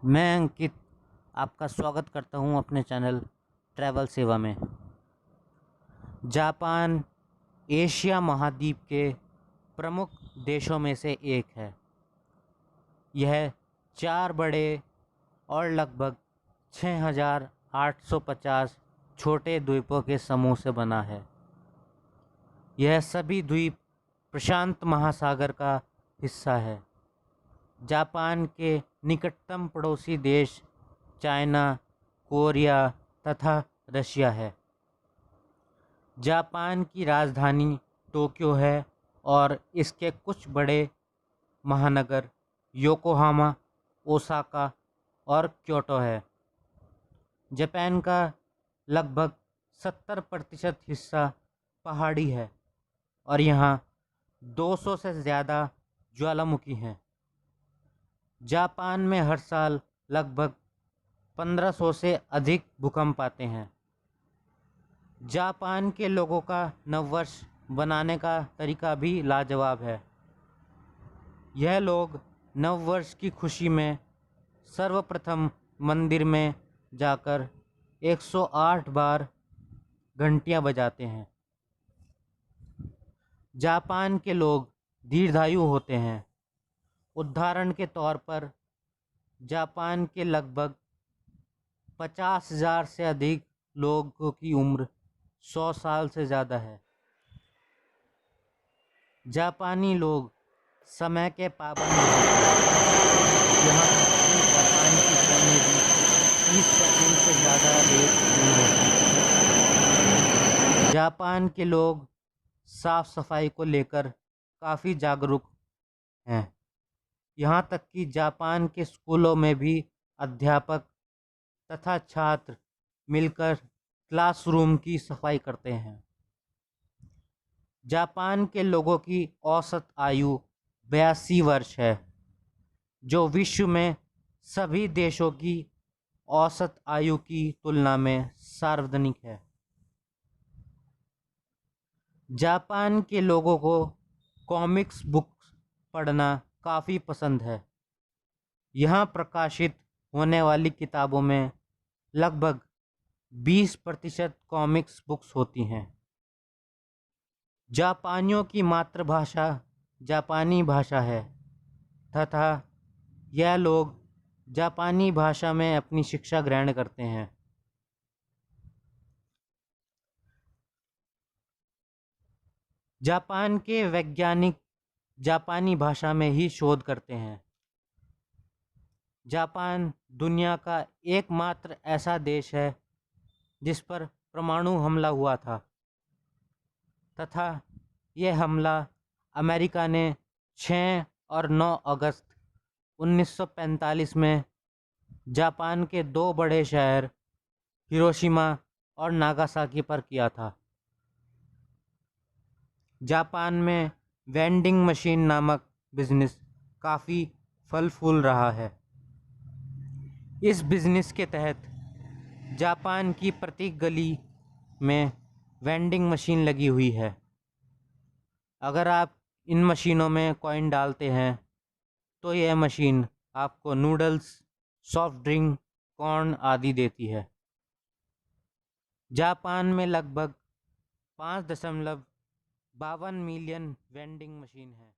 मैं अंकित आपका स्वागत करता हूं अपने चैनल ट्रैवल सेवा में। जापान एशिया महाद्वीप के प्रमुख देशों में से एक है। यह 4 बड़े और लगभग 6,850 छोटे द्वीपों के समूह से बना है। यह सभी द्वीप प्रशांत महासागर का हिस्सा है। जापान के निकटतम पड़ोसी देश चाइना, कोरिया तथा रशिया है। जापान की राजधानी टोक्यो है और इसके कुछ बड़े महानगर योकोहामा, ओसाका और क्योटो है। जापान का लगभग 70% हिस्सा पहाड़ी है और यहाँ 200 से ज़्यादा ज्वालामुखी हैं। जापान में हर साल लगभग 1500 से अधिक भूकंप आते हैं। जापान के लोगों का नववर्ष बनाने का तरीका भी लाजवाब है। यह लोग नववर्ष की खुशी में सर्वप्रथम मंदिर में जाकर 108 बार घंटियां बजाते हैं। जापान के लोग दीर्घायु होते हैं। उदाहरण के तौर पर जापान के लगभग 50,000 से अधिक लोगों की उम्र 100 साल से ज़्यादा है। जापानी लोग समय के पाबंद होते हैं। यहाँ तक कि जापान की ट्रेनें भी 30 सेकंड से ज़्यादा लेट नहीं होती। जापान के लोग साफ सफाई को लेकर काफ़ी जागरूक हैं। यहाँ तक कि जापान के स्कूलों में भी अध्यापक तथा छात्र मिलकर क्लासरूम की सफाई करते हैं। जापान के लोगों की औसत आयु 82 वर्ष है, जो विश्व में सभी देशों की औसत आयु की तुलना में सर्वाधिक है। जापान के लोगों को कॉमिक्स बुक्स पढ़ना काफ़ी पसंद है। यहाँ प्रकाशित होने वाली किताबों में लगभग 20% कॉमिक्स बुक्स होती हैं। जापानियों की मातृभाषा जापानी भाषा है तथा यह लोग जापानी भाषा में अपनी शिक्षा ग्रहण करते हैं। जापान के वैज्ञानिक जापानी भाषा में ही शोध करते हैं। जापान दुनिया का एकमात्र ऐसा देश है जिस पर परमाणु हमला हुआ था तथा यह हमला अमेरिका ने 6 और 9 अगस्त 1945 में जापान के 2 बड़े शहर हिरोशिमा और नागासाकी पर किया था। जापान में वेंडिंग मशीन नामक बिजनेस काफ़ी फल फूल रहा है। इस बिजनेस के तहत जापान की प्रत्येक गली में वेंडिंग मशीन लगी हुई है। अगर आप इन मशीनों में कॉइन डालते हैं तो यह मशीन आपको नूडल्स, सॉफ्ट ड्रिंक, कॉर्न आदि देती है। जापान में लगभग 5.52 मिलियन वेंडिंग मशीन है।